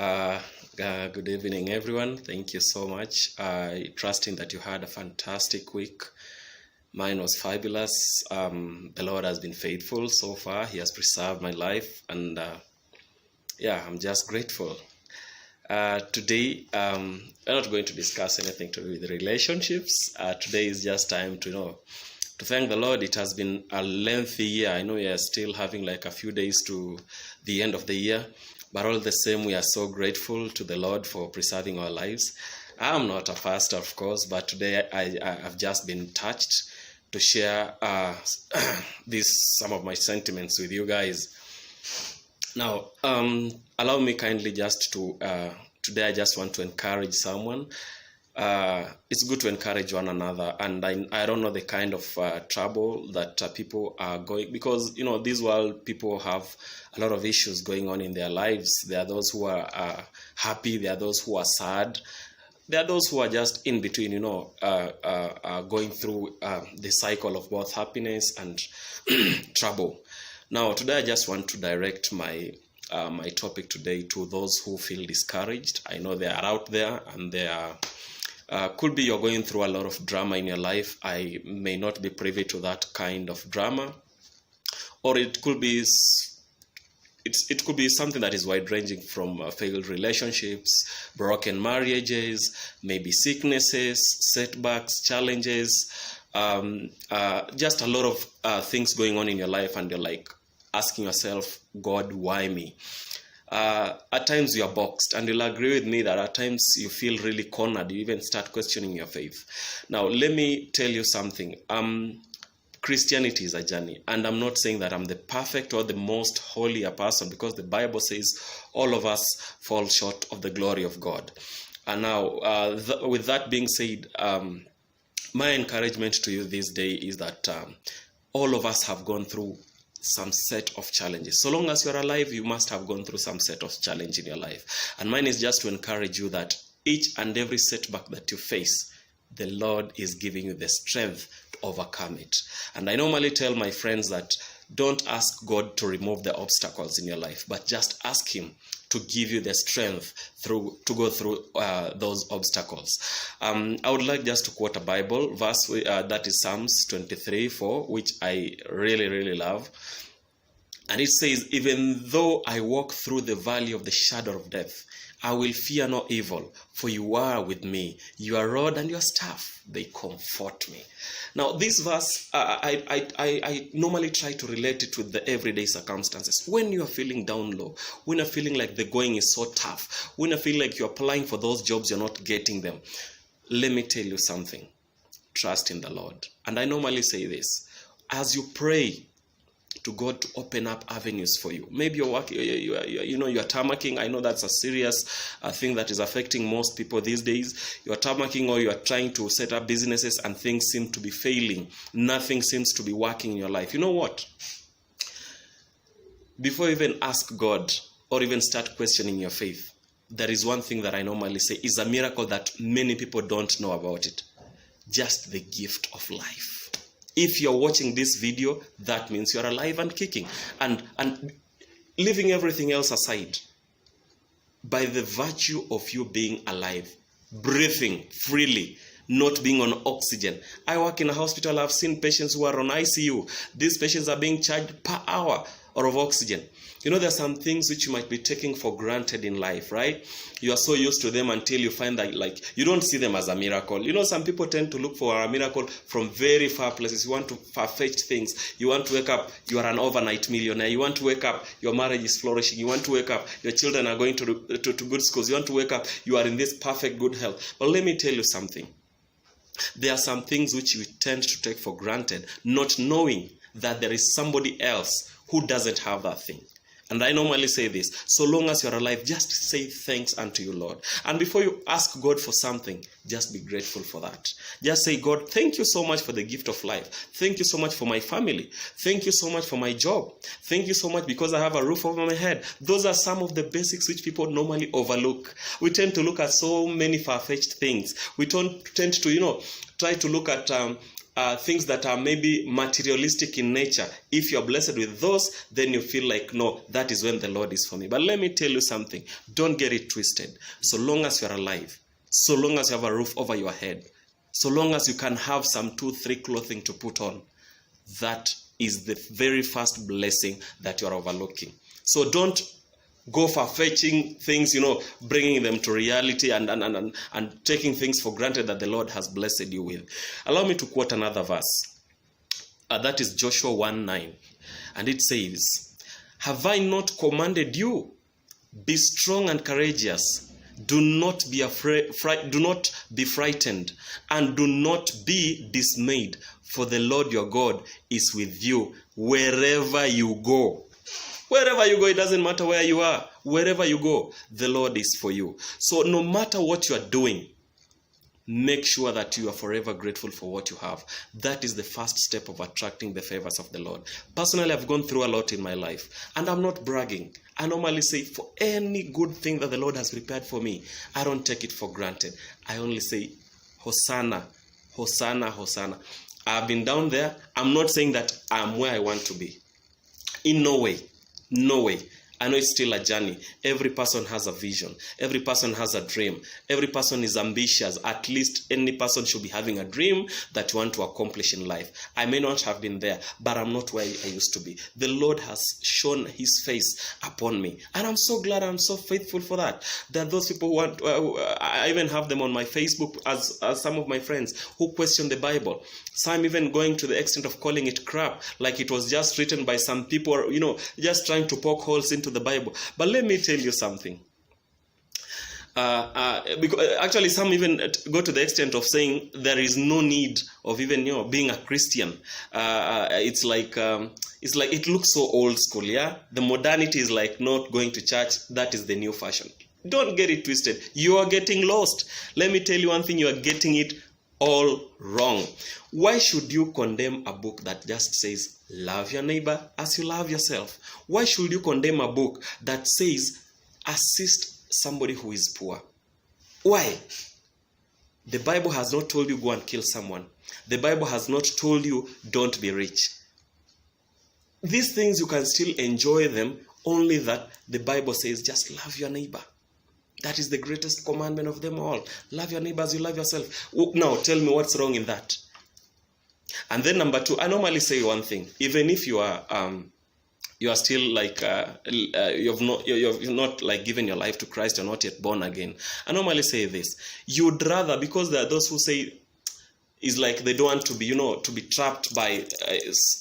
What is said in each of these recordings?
Uh, Good evening, everyone. Thank you so much. Trusting that you had a fantastic week. Mine was fabulous. The Lord has been faithful so far. He has preserved my life, and I'm just grateful. Today, we're not going to discuss anything to do with relationships. Today is just time to thank the Lord. It has been a lengthy year. I know we are still having like a few days to the end of the year, but all the same, we are so grateful to the Lord for preserving our lives. I'm not a pastor, of course, but today I've just been touched to share some of my sentiments with you guys. Now, allow me kindly just to, today I just want to encourage someone. It's good to encourage one another, and I don't know the kind of trouble that people are going, because this world, people have a lot of issues going on in their lives. There are those who are happy, there are those who are sad, there are those who are just in between, going through the cycle of both happiness and trouble. Now, today I just want to direct my topic today to those who feel discouraged. I know they are out there, and they are could be you're going through a lot of drama in your life. I may not be privy to that kind of drama, or it could be something that is wide-ranging, from failed relationships, broken marriages, maybe sicknesses, setbacks, challenges, just a lot of things going on in your life, and you're like asking yourself, God, why me? At times you are boxed, and you'll agree with me that at times you feel really cornered. You even start questioning your faith. Now, let me tell you something. Christianity is a journey, and I'm not saying that I'm the perfect or the most holier person, because the Bible says all of us fall short of the glory of God. And now, with that being said, my encouragement to you this day is that all of us have gone through some set of challenges. So long as you're alive, you must have gone through some set of challenge in your life. And mine is just to encourage you that each and every setback that you face, the Lord is giving you the strength to overcome it. And I normally tell my friends that don't ask God to remove the obstacles in your life, but just ask Him to give you the strength to go through those obstacles. I would like just to quote a Bible verse, that is Psalms 23:4, which I really, really love. And it says, even though I walk through the valley of the shadow of death, I will fear no evil, for you are with me. Your rod and your staff, they comfort me. Now, this verse, I normally try to relate it with the everyday circumstances. When you are feeling down low, when you're feeling like the going is so tough, when you feel like you're applying for those jobs, you're not getting them, let me tell you something. Trust in the Lord. And I normally say this, as you pray to God to open up avenues for you. Maybe you're working, you're tarmacking. I know that's a serious thing that is affecting most people these days. You're tarmacking, or you're trying to set up businesses, and things seem to be failing. Nothing seems to be working in your life. You know what? Before you even ask God or even start questioning your faith, there is one thing that I normally say is a miracle that many people don't know about it. Just the gift of life. If you're watching this video, that means you're alive and kicking. And leaving everything else aside, by the virtue of you being alive, breathing freely, not being on oxygen. I work in a hospital. I've seen patients who are on ICU. These patients are being charged per hour of oxygen. There are some things which you might be taking for granted in life, right? You are so used to them until you find that, like, you don't see them as a miracle. Some people tend to look for a miracle from very far places. You want to far-fetched things. You want to wake up, you are an overnight millionaire. You want to wake up, your marriage is flourishing. You want to wake up, your children are going to good schools. You want to wake up, you are in this perfect good health. But let me tell you something. There are some things which we tend to take for granted, not knowing that there is somebody else who doesn't have that thing. And I normally say this, so long as you're alive, just say thanks unto you, Lord. And before you ask God for something, just be grateful for that. Just say, God, thank you so much for the gift of life. Thank you so much for my family. Thank you so much for my job. Thank you so much because I have a roof over my head. Those are some of the basics which people normally overlook. We tend to look at so many far-fetched things. We don't tend to, try to look at things that are maybe materialistic in nature, if you're blessed with those, then you feel like, no, that is when the Lord is for me. But let me tell you something. Don't get it twisted. So long as you're alive, so long as you have a roof over your head, so long as you can have some 2-3 clothing to put on, that is the very first blessing that you're overlooking. So don't go for fetching things, bringing them to reality and taking things for granted that the Lord has blessed you with. Allow me to quote another verse. That is Joshua 1:9. And it says, "Have I not commanded you? Be strong and courageous. Do not be afraid, do not be frightened, and do not be dismayed, for the Lord your God is with you wherever you go." Wherever you go, it doesn't matter where you are. Wherever you go, the Lord is for you. So no matter what you are doing, make sure that you are forever grateful for what you have. That is the first step of attracting the favors of the Lord. Personally, I've gone through a lot in my life, and I'm not bragging. I normally say, for any good thing that the Lord has prepared for me, I don't take it for granted. I only say, Hosanna, Hosanna, Hosanna. I've been down there. I'm not saying that I'm where I want to be. In no way. No way. I know it's still a journey. Every person has a vision. Every person has a dream. Every person is ambitious. At least any person should be having a dream that you want to accomplish in life. I may not have been there, but I'm not where I used to be. The Lord has shown his face upon me. And I'm so glad, I'm so faithful for that. There are those people who want, I even have them on my Facebook as some of my friends who question the Bible. Some even going to the extent of calling it crap, like it was just written by some people, just trying to poke holes into the Bible. But let me tell you something. Because actually some even go to the extent of saying there is no need of even being a Christian. It's like it looks so old school. Yeah, the modernity is like not going to church. That is the new fashion. Don't get it twisted. You are getting lost. Let me tell you one thing. You are getting it all wrong. Why should you condemn a book that just says love your neighbor as you love yourself? Why should you condemn a book that says assist somebody who is poor? Why? The Bible has not told you go and kill someone. The Bible has not told you don't be rich. These things you can still enjoy them, only that the Bible says just love your neighbor. That is the greatest commandment of them all. Love your neighbor as you love yourself. Now tell me what's wrong in that. And then number 2, I normally say one thing. Even if you are still like you've not like given your life to Christ, you're not yet born again, I normally say this: you'd rather, because there are those who say is like they don't want to be to be trapped by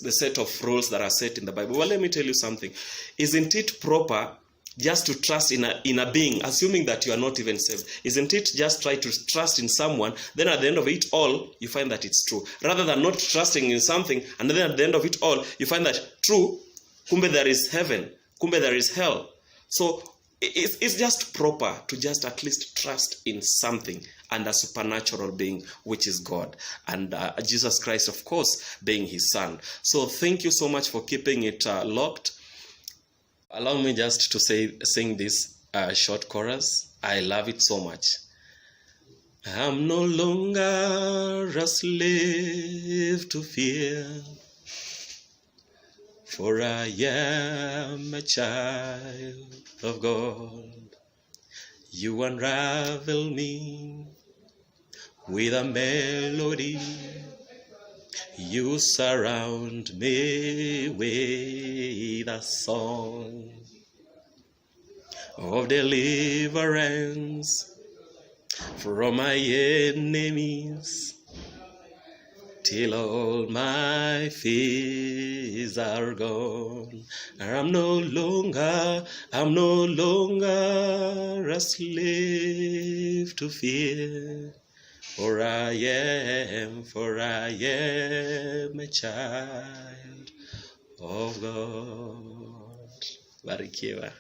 the set of rules that are set in the Bible. Well, let me tell you something. Isn't it proper just to trust in a being, assuming that you are not even saved? Isn't it just try to trust in someone, then at the end of it all, you find that it's true, rather than not trusting in something, and then at the end of it all, you find that true, kumbe there is heaven, kumbe there is hell. So it's just proper to just at least trust in something, and a supernatural being, which is God, and Jesus Christ, of course, being his son. So thank you so much for keeping it locked. Allow me just to sing this short chorus. I love it so much. I'm no longer a slave to fear, for I am a child of God. You unravel me with a melody. You surround me with a song of deliverance from my enemies, till all my fears are gone. I'm no longer a slave to fear. For I am a child of God. Barikiwa.